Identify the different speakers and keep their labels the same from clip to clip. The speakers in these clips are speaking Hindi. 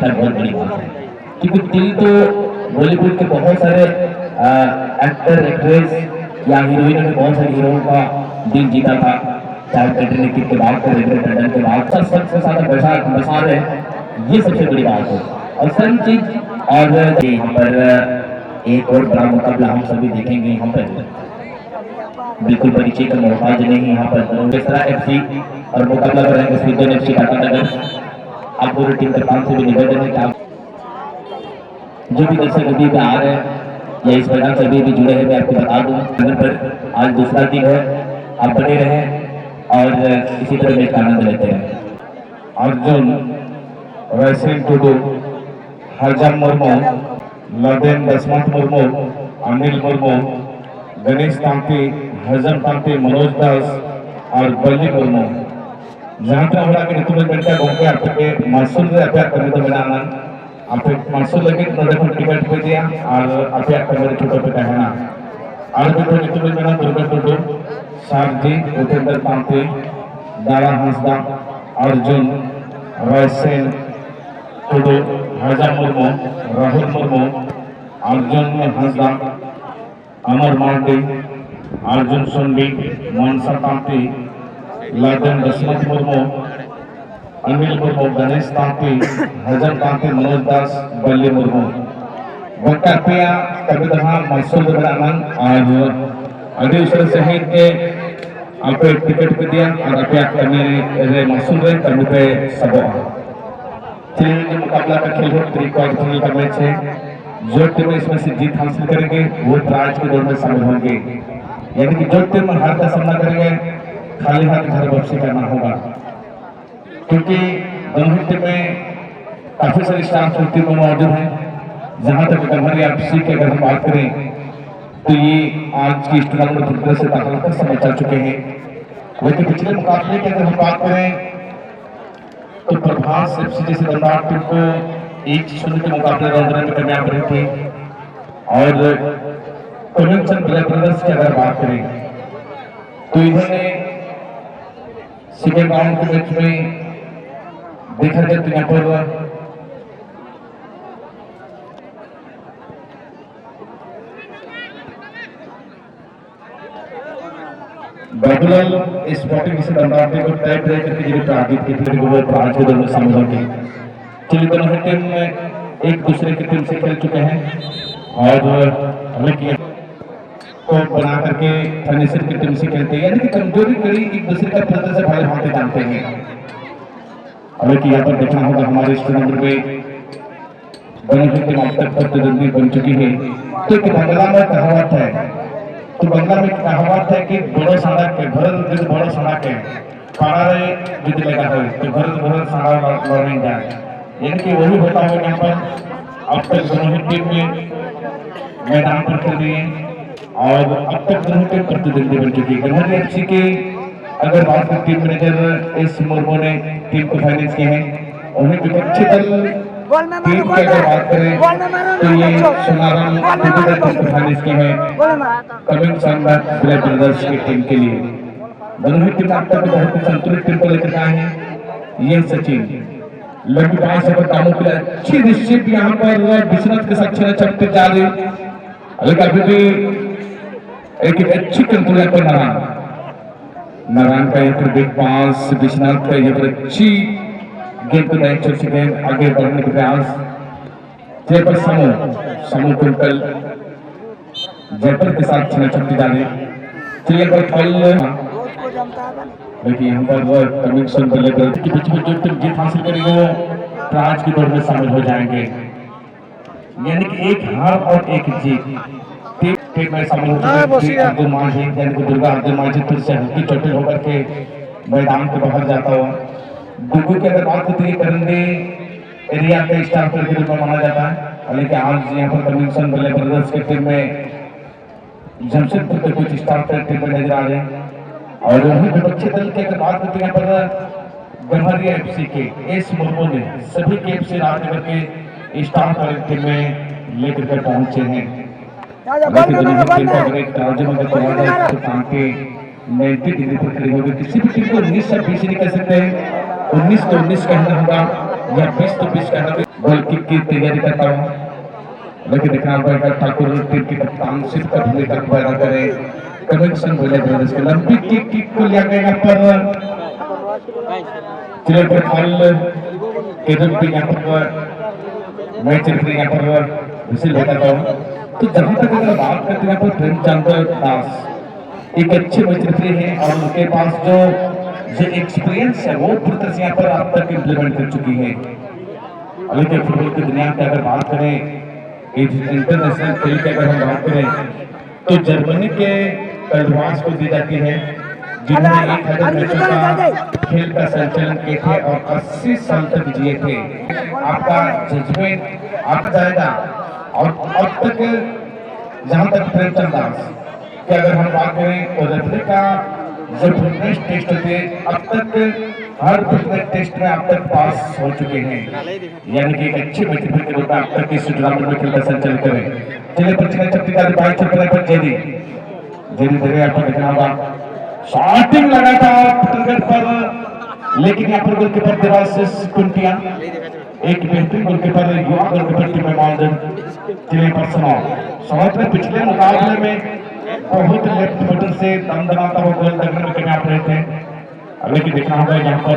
Speaker 1: जीता है बहुत बड़ी बात है, क्योंकि दिल तो बॉलीवुड के बहुत सारे एक्टर एक्ट्रेस या हीरोइनों ने बहुत सारे हीरोओं का दिल जीता था, चाहे कैटरीना कैफ के बात करें, रवीना टंडन के बात, सबसे ज्यादा बसा रहे, ये सबसे बड़ी बात है। और सही चीज, और यहाँ पर एक और बड़ा मुकाबला हम सभी देखेंगे। यहाँ पर बिल्कुल परिचय का मोहताज नहीं, यहाँ पर बेसरा एफसी और मुकाबला करेंगे सृजन एफसी टाटानगर। आप पूरी टीम कप्तान से भी निवेदन है कि आप जो भी दर्शक अभी पे आ रहे हैं या इस मैदान से अभी भी जुड़े हैं, मैं आपको बता दूं घर पर आज दूसरा दिन है, आप बने रहें और इसी तरह मैच का आनंद लेते रहें।
Speaker 2: अर्जुन राइसिंग टुडू, हरजाम मुर्मू, लदेन दसमंत मुर्मू, अनिल मुर्मू, गणेश तांती, हजम तांती, मनोज दास और बल्ली मुर्मू। जहाँ तक हमारा के ऋतु में बैठा गोंके आपके मासूल रे अभ्यास करने तो मेरा आनंद आपके मासूल लगे तो देखो टिकट पे दिया और अभ्यास करने छोटे पे कहना और भी तो ऋतु में मेरा दुर्गा टुडू, सारजी, उपेंद्र तांती, दारा हंसदा, अर्जुन राइसिंग टुडू, हरजाम मुर्मू, राहुल मुर्मू, अर्जुन हंसदा, अमर मार्डी, अर्जुन सुंडी, मनसा तांती, लदेन दशमंत मुर्मू, अनिल मुर्मू, गणेश तांती, हजम तांती, मनोज दास, बल्ली मुर्मू। वक्का पिया कभी तरह महसूल बनान और अभी उसके सहित के आपे टिकट पे दिया और आपे करने रे महसूल रे करने पे सबो चलिए जो मुकाबला का खेल हो त्रिकोणीय का मैच है। जो टीम इसमें से जीत हासिल करेंगे वो प्राइज के दौड़ में शामिल होंगे, यानी कि जो टीम हार का सामना करेंगे खाली हाथ घर वापसी करना होगा, क्योंकि दोनों टीम में काफी सारी स्टार टीम में मौजूद हैं। जहां तक गंभीर एफसी की अगर हम बात करें तो ये आज की टूर्नामेंट पूरी तरह से दाखिल तक समय चल चुके हैं। लेकिन पिछले मुकाबले की अगर हम बात करें तो प्रभास एफसी जैसे दमदार टीम को 1-0 के मुकाबले राउंड में कामयाब रहे थे। और कमिंगसन ब्रदर्स की अगर बात करें तो इन्होंने सेकेंड राउंड के मैच में देखा जाए तो यहाँ पर बाबूलाल स्पोर्टिंग से दमदार टीम को टाई ब्रेक करके जरिए पराजित की थी, वो आज के दौर में शामिल होंगे। चलिए दोनों टीम एक दूसरे की टीम से खेल चुके हैं और लेकिन को बना करके फाइनेंशियल की टीम से खेलते हैं, यानी कि कमजोरी कड़ी एक दूसरे का प्रदर्शन से भाई भांति जानते हैं। हालांकि यहाँ पर देखना होगा हमारे इस टूर्नामेंट में दोनों की टीम अब तक प्रतिद्वंदी बन चुकी है। तो एक बंगला में कहावत है, तो बंगला में कहावत है कि बड़ो सड़क के घर जिस बड़ो सड़क है पारा जिद लगा है तो घर घर सड़क लड़ने जाए, यानी कि वही होता है। यहाँ पर अब तक दोनों ही टीम में मैदान पर खेल रही है और अब तक दोनों टीम प्रतिद्वंदी बन चुकी है। गंभीर एफसी के अगर बात करें टीम मैनेजर एस मुर्मू ने टीम को फाइनेंस किए हैं, उन्हें विपक्षी दल टीम की अगर बात करें तो ये सोनाराम टीम को फाइनेंस किए हैं कमिंगसन ब्रदर्स की टीम के लिए। दोनों ही टीम अब तक बहुत ही संतुलित टीम को लेकर आए हैं। ये सचिन लंबी पास से कामों के लिए अच्छी निश्चित यहाँ पर विश्वनाथ के साथ छेड़ा छड़ते जा रही, लेकिन अभी भी एक अच्छी कंट्रोल पर नारायण का यहाँ पर बिग पास, विश्वनाथ का यहाँ पर अच्छी गेंद को नहीं छोड़ सके आगे बढ़ने के प्रयास। जयपर समूह कुंटल जयपर के साथ छेड़ा छड़ते जा रही, चलिए पर फल लेकिन यहाँ पर कमिंगसन ब्रदर्स के बीच में जो टीम जीत हासिल करेगी वो प्राइज की दौड़ में शामिल हो जाएंगे, यानी कि एक हार और एक जीत टीम में शामिल हो चुके हैं। अर्जुन माझी यानी कि दुर्गा अर्जुन माझी फिर से हल्की चोटिल होकर के मैदान के बाहर जाता हुआ। दुर्गू की अगर बात होती है करंदी एरिया के स्टार प्लेयर के रूप में माना जाता है, लेकिन आज यहाँ पर कमिंगसन ब्रदर्स की टीम में जमशेदपुर के कुछ स्टार प्लेयर टीम में नजर आ रहे हैं। और वही विपक्षी दल के अगर बात करते हैं पर गंभीर एफसी के एस मुर्मू ने सभी के एफसी राजनगर के स्टार प्लेयर टीम में लेकर के पहुंचे हैं। किसी भी टीम को 19 से 20 नहीं कह सकते, 19 तो 19 कहना होगा। या 20 तो 20 का गोल किक की तैयारी करता हूँ। लेकिन देखना पड़ेगा ठाकुर टीम की कप्तान सिर्फ का भूमिका पैदा करे। कनेक्शन बोले ब्रदर्स के लंबी किक को लिया गया यहाँ पर चले पर फॉल केजन भी यहाँ पर मैच रेफरी यहाँ पर विसिल लगाता हूँ। तो जहाँ तक अगर बात करते हैं यहाँ पर प्रेमचंद दास एक अच्छे मैच रेफरी हैं और उनके पास जो एक्सपीरियंस है वो पूरी तरह से यहाँ पर अब तक इम्प्लीमेंट कर चुकी है। लेकिन फुटबॉल की दुनिया की अगर बात करें इंटरनेशनल खेल की अगर हम बात करें तो जर्मनी के कलवास को दी जाती है जिन्होंने 1000 मैचों का खेल का संचालन किए थे और 80 साल तक जिए थे। आपका जजमेंट आप जाएगा और अब तक जहां तक प्रेमचंद दास कि अगर हम बात करें तो रेफरी का जो फिटनेस टेस्ट थे अब तक हर फिटनेस टेस्ट में अब तक पास हो चुके हैं, यानी कि एक अच्छे मैच के रूप में अब तक इस टूर्नामेंट में खेल का संचालन करें। चलिए पश्चिमी चक्री का बाइक चल रहा है जेरी धीरे आपको देखना होगा शॉटिंग लगा था टारगेट पर, लेकिन यहाँ पर गोलकीपर देवाशीष कुंटिया एक बेहतरीन गोलकीपर युवा गोलकीपर टीम में मौजूद चलिए पर्सनल में पिछले मुकाबले में बहुत लेफ्ट फुटर से दमदमाता हुआ गोल करने में कामयाब रहे थे। लेकिन देखना होगा यहाँ पर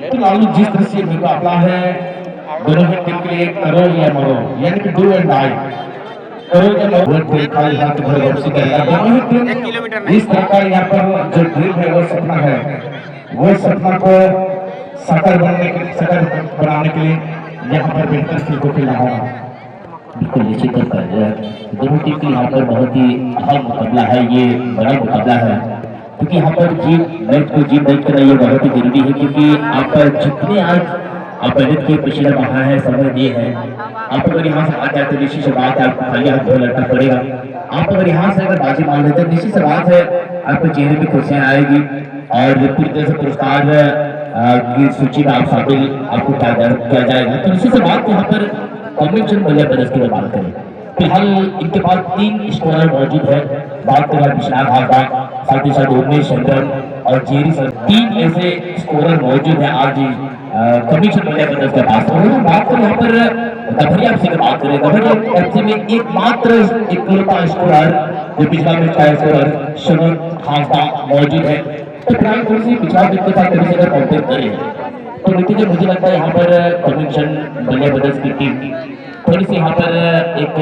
Speaker 2: तो लालू जिस तरह से मुकाबला है दोनों ही टीम के लिए करो या मरो, यानी कि डू एंड डाई करो या मरो। इस तरह का यहाँ पर जो ड्रीम है वो सपना है, वो सपना को साकार बनाने के लिए यहाँ पर बेहतर खेल को खेलना होगा।
Speaker 1: बिल्कुल निश्चित तौर पर दोनों टीम के यहाँ पर बहुत ही अहम मुकाबला है, ये बड़ा मुकाबला है क्योंकि यहाँ पर जीत मैच करना ये बहुत ही जरूरी है क्योंकि आप जितने आज आप मेहनत के पिछले रहा है समय दिए हैं, आप अगर यहाँ से आ जाते तो निश्चित से बात है आपको खाली हाथ लड़ना पड़ेगा। आप अगर यहाँ से अगर बाजी मान लेते निश्चित से बात है आपके चेहरे पे खुशियाँ आएगी और पूरी तरह से पुरस्कार की सूची में आप शामिल आपको किया जाएगा। तो निश्चित से बात यहाँ पर कॉम्बिनेशन बल्ले बरस की बात करें फिलहाल इनके पास 3 स्कोरर मौजूद है। बात करें विश्वनाथ हाजरा साथ ही साथ उमेश शंकर और जेरी सर 3 ऐसे स्कोरर मौजूद है आज कमीशन बल्ले बरस के पास। और बात करें यहाँ पर गभरिया एफसी की बात करें, गभरिया एफसी में एकमात्र इकलौता स्कोरर जो पिछला मैच का स्कोरर शनन हाजरा मौजूद है। तो फिलहाल थोड़ी सी पिछला मैच के साथ कभी अगर कंपेयर करें तो नतीजे मुझे लगता है यहाँ पर कमीशन बल्ले बरस की टीम थोड़ी सी यहाँ पर एक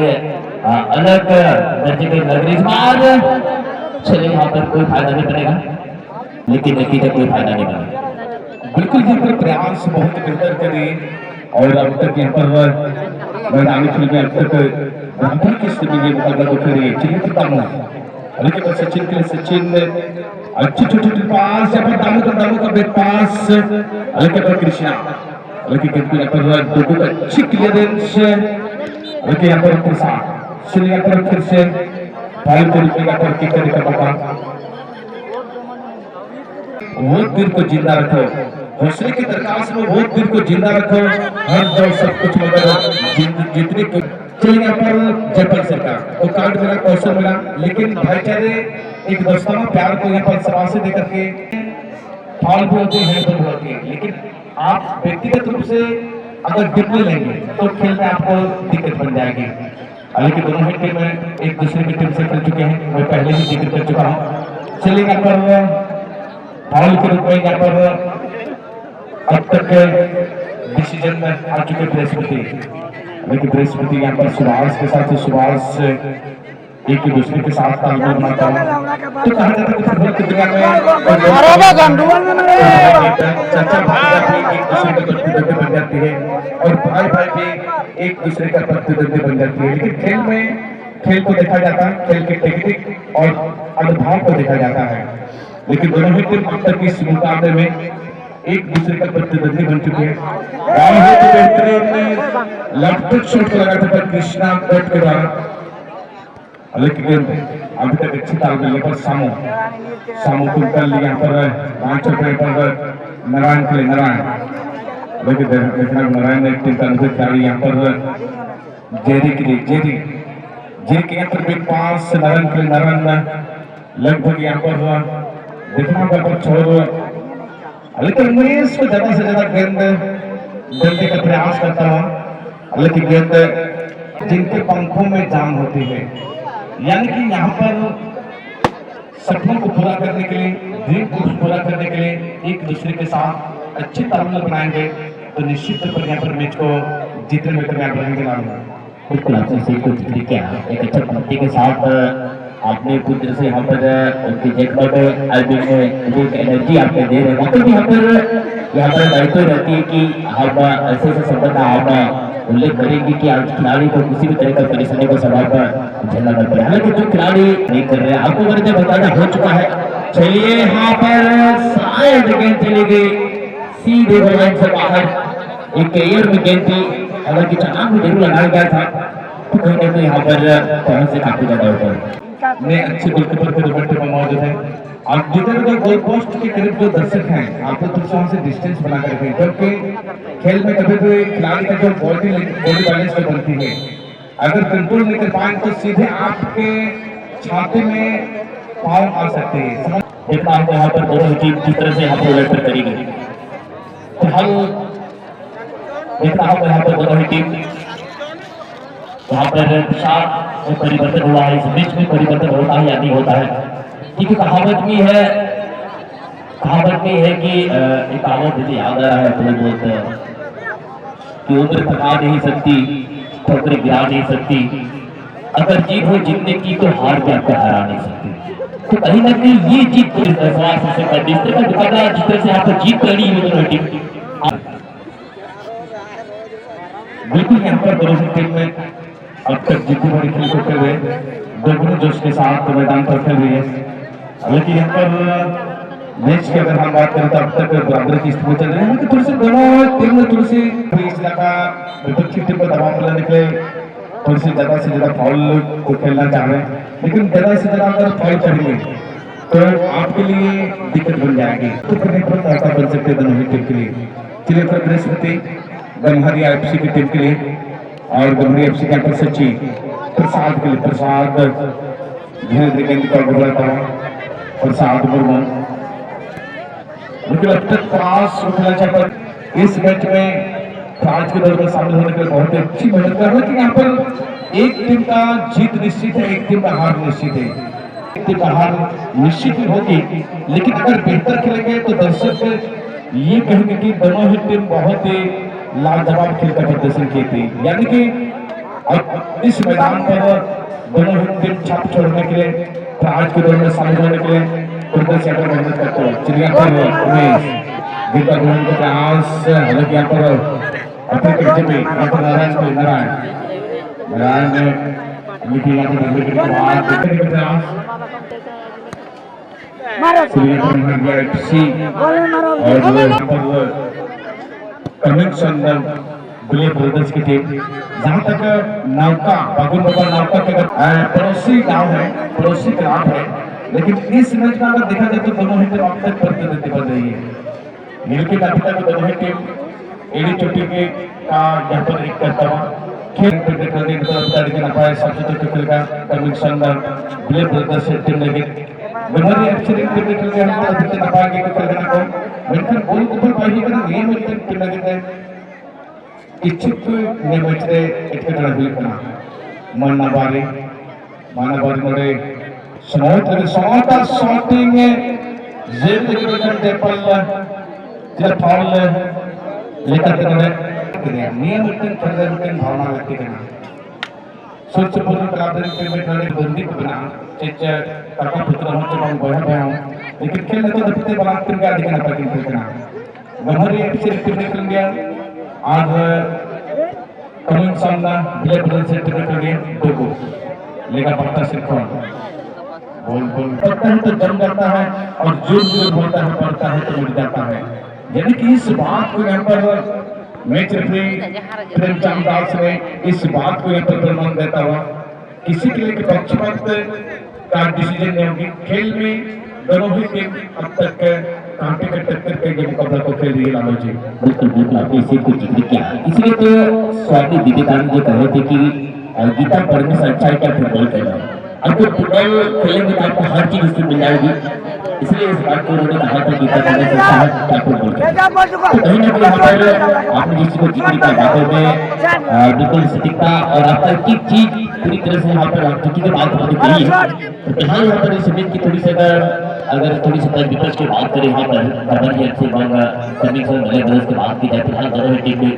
Speaker 1: अलग दर्जे के लग रही है। चलिए यहाँ पर कोई फायदा नहीं बनेगा, लेकिन नतीजा कोई फायदा नहीं बनेगा।
Speaker 2: बिल्कुल जिनका प्रयास बहुत बेहतर करें और अब तक यहाँ पर मैदानी खेल में अब तक बेहतर की स्थिति में मुकाबला को करे। चलिए तो दामो लेकिन सचिन के लिए सचिन अच्छी छोटी पास यहाँ पर दामो का बेट पास लेकिन कृष्णा लेकिन यहाँ पर दोनों का अच्छी क्लियरेंस लेकिन यहाँ पर प्रसाद चलिए यहाँ पर फिर से फाइल को यहाँ पर किक करने का मौका। वो दिल को जिंदा रखो, हौसले की दरखास्त में वो दिल को जिंदा रखो हर जो सब कुछ मगर जितने चलिए यहाँ पर जयपाल सरकार तो कार्ड मिला कौशल मिला, लेकिन भाईचारे एक दोस्ताना प्यार को यहाँ पर सभा से देकर के फॉल भी होते हैं तो होते हैं, लेकिन आप व्यक्तिगत रूप से अगर डिप्ले लेंगे तो खेल में आपको दिक्कत बन जाएगी। हालांकि दोनों ही टीम एक दूसरे की टीम से खेल चुके हैं, मैं पहले ही जिक्र कर चुका हूँ। चलिए यहाँ पर फॉल के रूप में यहाँ पर अब तक डिसीजन में आ चुके बृहस्पति, लेकिन बृहस्पति यहाँ पर सुभाष के साथ सुभाष एक दूसरे के साथ तालमेल बनाता है। तो कहा जाता है कि फुटबॉल की दुनिया में चाचा भाई भी एक दूसरे के प्रतिद्वंदी बन जाती है और भाई भाई भी एक दूसरे का प्रतिद्वंदी बन जाती है, लेकिन खेल में खेल को देखा जाता है, खेल के टेक्निक और अनुभव को देखा जाता है। लेकिन दोनों ही टीम अब तक इस मुकाबले में एक दूसरे का प्रतिद्वंदी बन चुके हैं। बहुत बेहतरीन लेफ्ट शॉट लगा था कृष्णा कोट के द्वारा, लेकिन अभी तक अच्छी तालमेल पर सामू को कर लिया पर नारायण के लिए नारायण, लेकिन देखना नारायण ने टीम का अनुभव किया यहाँ पर जेरी के लिए जेरी के यहाँ पर भी पास नारायण के लिए नारायण लगभग यहाँ पर देखना पर छोड़, लेकिन उमेश को ज्यादा से ज्यादा गेंद गलती का प्रयास करता हुआ, लेकिन गेंद जिनके पंखों में जान होती है, यानी कि यहाँ पर सपनों को पूरा करने के लिए, ड्रीम को पूरा करने के लिए एक दूसरे के साथ अच्छे तालमेल बनाएंगे तो निश्चित तौर पर यहाँ पर मैच को जीतने में कामयाब रहेंगे।
Speaker 1: बिल्कुल आपने सही को जिक्र किया, एक अच्छा पंक्ति के साथ आपने पूरी तरह से यहाँ पर उनके जेकपॉट आदमी में जो एनर्जी आपने दे रहे हैं, मतलब यहाँ पर दायित्व रहती है कि आप ऐसे ऐसे शब्द का आप उल्लेख करेंगे कि आज खिलाड़ी को किसी भी तरह का परेशानी का सवाल पर झेलना पड़ रहा है। हालांकि जो खिलाड़ी नहीं कर रहे हैं, आपको वर्ग बताना हो चुका है। चलिए यहाँ पर शायद गेंद चली गई सीधे लाइन से बाहर, एक एयर में गेंद थी, हालांकि चलान भी जरूर लगाया गया था, तो कहीं ना कहीं यहाँ पर पहुंच से काफी ज्यादा ऊपर
Speaker 2: में अच्छे गोलकीपर के दुपट्टे पर मौजूद है। आप जिधर उधर गोल पोस्ट के करीब जो दर्शक हैं, आप तो थोड़ा से डिस्टेंस बना कर रखें, क्योंकि खेल में कभी भी खिलाड़ी का जो बॉडी बैलेंस जो बनती है, अगर कंट्रोल नहीं कर पाए तो सीधे आपके छाती में पाँव आ सकते हैं।
Speaker 1: देखना हमको यहाँ पर दोनों टीम किस तरह से यहाँ पर उलट करेगी, तो हम देखना होगा यहाँ पर दोनों ही टीम यहाँ पर में परिवर्तन हुआ है, इस मैच में परिवर्तन होता है या नहीं होता है, क्योंकि कहावत भी है कि एक कहावत मुझे याद आ रहा है, तो बहुत कि उम्र थका नहीं सकती, ठोकरें गिरा नहीं सकती, अगर जीत हो जीतने की तो हार भी आपको हरा नहीं सकती। तो कहीं ना कहीं ये जीत को जिस तरह से यहाँ पर जीत करनी है दोनों टीम,
Speaker 2: बिल्कुल यहाँ पर दोनों टीम में अब तक जितनी बड़ी खेल को खेल रहे दोगुने जोश के साथ मैदान पर खेल रही है। लेकिन यहाँ पर मैच की अगर हम बात करें तो अब तक बराबरी की स्थिति चल रही है, कि थोड़ी सी दोनों टीम में थोड़ी सी इस इलाका विपक्षी टीम पर दबाव बनाने के लिए थोड़ी सी ज्यादा से ज्यादा फाउल को खेलना चाह रहे हैं, लेकिन ज्यादा से ज्यादा अगर फाउल करेंगे तो आपके लिए दिक्कत बन जाएगी, तो करने पर मौका बन सकते हैं दोनों टीम के लिए। चलिए फिर बृहस्पति गम्हरिया एफसी की टीम के लिए और गम्हरिया एफसी का सच्ची प्रसाद के लिए, प्रसाद धीरे धीरे गेंद का गुजरता है, प्रसाद मुर्मू, लेकिन अब तक पास पर इस मैच में फ्रांस के दौर में शामिल होने के लिए बहुत अच्छी मेहनत कर रहे हैं, कि यहाँ पर एक टीम का जीत निश्चित है, एक टीम का हार निश्चित है, एक टीम का हार निश्चित ही होगी, लेकिन अगर बेहतर खेलेंगे तो दर्शक ये कहेंगे कि दोनों ही टीम बहुत ही लाजवाब खेल का प्रदर्शन किए थे, यानी कि अब इस मैदान पर दोनों ही टीम छाप छोड़ने के लिए, फ्रांस के दौर में शामिल होने के लिए मेहनत करते हैं। चलिए गीता ग्रहण के प्रयास, हालांकि यहाँ पर अपने कब्जे में यहाँ पर नारायण लिखी जाती है प्रयास कनेक्शन बुले ब्रदर्स की टीम, जहाँ तक नौका बागुल नौका के पड़ोसी गांव है, पड़ोसी ग्राम है, लेकिन इस मैच में अगर देखा जाए तो दोनों ही टीम अब तक प्रतिनिधि बन रही है। नीलके अभी तक दोनों ही टीम एडी चोटी के का यहाँ पर एक करता हुआ खेल सबसे तो खेल का कनेक्शन बुले ब्रदर्स टीम लगे गम्हरिया एफसी टीम खेल हम अभी तक पाएंगे कि खेल को मेंटल गोल ऊपर पाएंगे कि नियम टीम लगे इच्छित निर्वचने इतने बिल्कुल मानवारी मध्ये समोता शॉटिंग जेल लेकर टेपल जिला फाउल लेकर नियम खेल भावना व्यक्त करना स्वच्छपूर्ण कलाकार बंदी को बना काका पुत्र हम बढ़ गया हूँ, लेकिन खेल तो दफते बलात् करके दिखना पड़ेगा गम्हरिया एफसी टीम ने खेल गया आज कमिंग सामना बिले बदल से टीम के लिए दोगो लेगा पड़ता सिर्फ बोल पड़ता है तो जम जाता है और जोर बोलता है पड़ता है तो मिट जाता है, यानी कि इस बात को यहाँ पर मैच रेफरी प्रेमचंद दास ने इस बात को यहाँ पर प्रमाण देता हुआ किसी के लिए पक्षपात का डिसीजन नहीं होगी। खेल में दोनों ही टीम अब तक कांटे के टक्कर के मुकाबला को खेल रही है। लालू जी
Speaker 1: बिल्कुल बिल्कुल आपने इसी को जिक्र किया, इसलिए तो स्वाति विवेकानंद जी कह रहे थे कि गीता पढ़ने से अच्छा है क्या फुटबॉल खेलना है। अब तो फुटबॉल खेलेंगे तो आपको हर चीज उसमें मिल जाएगी, इसलिए इस बात को उन्होंने कहा था कि कैप्टन बोल के तो कहीं ना कहीं यहाँ पर आपने जिस चीज को जिक्र किया बातों में बिल्कुल सटीकता और आपका एक एक चीज पूरी तरह से यहाँ पर चुकी की बात होती कही है। तो फिलहाल यहाँ पर इस उम्मीद की थोड़ी सी अगर थोड़ी सी विपक्ष की बात करें यहाँ पर खबर की अच्छी की बात की जाए फिलहाल दोनों ही टीम में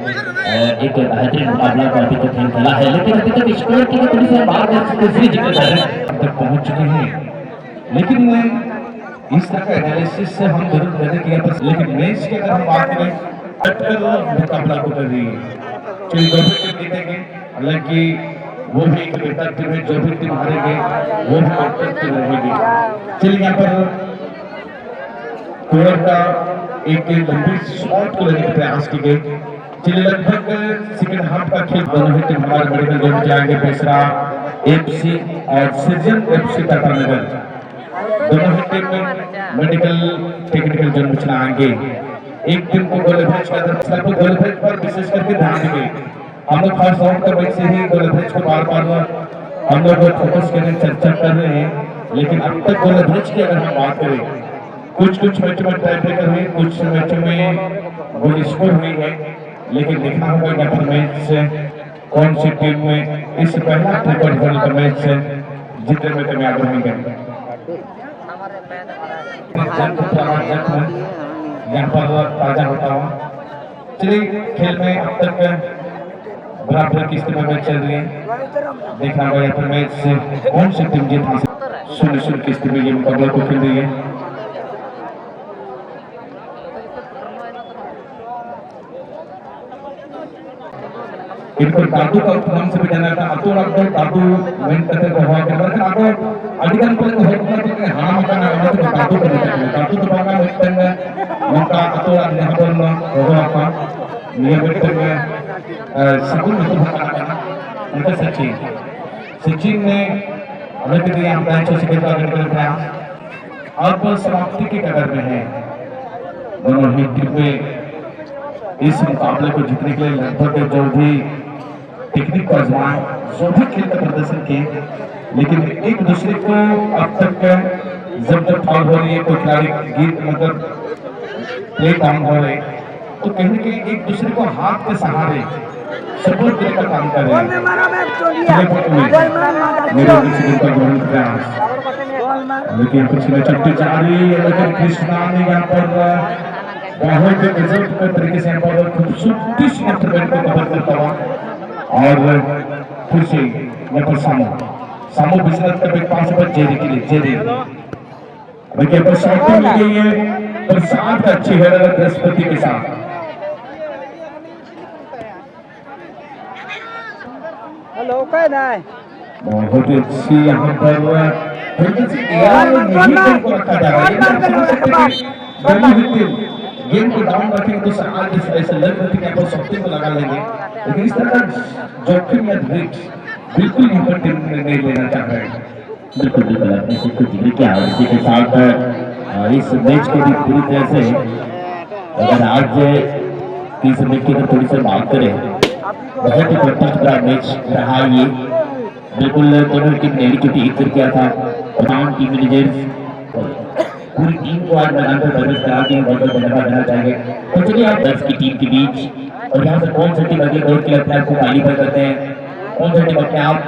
Speaker 1: एक बेहतरीन मुकाबला का अभी तक खेल खेला है, लेकिन अभी तक स्कोर की थोड़ी सी बात दूसरी जिक्र कर रहे हैं
Speaker 2: तक पहुंच चुके हैं। लेकिन इस तरह का एनालिसिस से हम जरूर करने की लेकिन मैच की अगर हम बात करें मुकाबला को कर रही है चलिए जो भी टीम जीतेंगे, हालांकि वो भी एक बेहतर टीम है, जो भी टीम हारेंगे वो भी बेहतर टीम रहेगी। चलिए यहाँ पर कोयर का एक लंबी शॉट को लेने का प्रयास की गई। चलिए लगभग सेकंड हाफ का खेल दोनों ही टीम हमारे मेडिकल जोन में जाएंगे। बेसरा एफसी और सृजन एफसी टाटानगर दोनों ही टीम में मेडिकल टेक्निकल जोन में चलाएंगे। एक टीम को गोलफेज का गोलफेज पर विशेष करके ध्यान देंगे। हम लोग फर्स्ट राउंड के बैच से ही गोलफेज को बार बार हम लोग फोकस करने चर्चा कर रहे हैं, लेकिन अब तक गोलफेज की अगर हम बात करें कुछ मैचों में टाई ब्रेकर हुए, कुछ मैचों में गोल स्कोर हुई है, लेकिन देखना होगा यहाँ मैच से कौन सी टीम में इस पहला क्वार्टर का मैच से जीतने में कामयाब रहेंगे। यहाँ पर ताजा होता हूँ। चलिए खेल में अब तक बराबर की स्थिति में मैच चल रही है, देखना होगा यहाँ पर मैच से कौन सी टीम जीत 0-0 की स्थिति में ये मुकाबला को खेल रही है। इनको दादू का नाम से भी जाना था। अतो लगता दादू मेन करते को हुआ करता है। अतो अधिकांश पर को होता है कि हाँ मकान आना तो दादू कर देते हैं। दादू तो बागा मिलते हैं मका अतो यहाँ पर ना होगा आपका नियमित में सकुल में तो भागा उनका सचिन ने अलग दिया हम से खेलता करते हैं और पर समाप्ति की कदर में है। दोनों ही टीम में इस मुकाबले को जीतने के लिए लगभग जो भी टेक्निक को आजमाए, जो भी खेल का प्रदर्शन किए, लेकिन एक दूसरे को अब तक जब फाउल हो रही है कोई खिलाड़ी गीत मतलब प्ले डाउन हो रहे तो कहीं ना कहीं एक दूसरे को हाथ के सहारे सपोर्ट देने का काम कर रहे हैं। लेकिन कुछ में चट्टी जा रही है, लेकिन कृष्णा ने यहाँ पर बहुत गजब के तरीके से खूबसूरती से इंस्ट्रूमेंट को कवर करता हुआ और फिर से यहाँ पर सामो बिजनेस का एक पास पर जेरी के लिए जेरी देखिए पर शॉटिंग मिल गई है बरसात अच्छी है बृहस्पति के साथ।
Speaker 3: हेलो क्या है
Speaker 2: बहुत अच्छी यहाँ पर को रखा जा रहा है। गेम को डाउन रखेंगे तो आज ऐसे लग रहे थे कि आप शॉटिंग को लगा लेंगे, लेकिन इस तरह का जोखिम या रिस्क बिल्कुल यहाँ पर टीम नहीं लेना चाह रहे हैं।
Speaker 1: बिल्कुल बिल्कुल आपने कुछ जिक्र किया इसी के साथ इस मैच के भी पूरी तरह से अगर आज की इस मैच की अगर थोड़ी सी बात करें बहुत ही प्रतिष्ठित बड़ा मैच रहा ये। बिल्कुल दोनों टीम ने चुटी एक किया था तमाम टीम मैनेजर्स पूरी टीम को आज मैदान पर प्रवेश करा के बहुत बहुत धन्यवाद देना चाहेंगे। तो चलिए आप 10 की टीम के बीच और यहाँ से कौन सा टीम अगले दौर के लिए अपने आप को क्वालिफाई करते हैं, कौन सा टीम अपने आप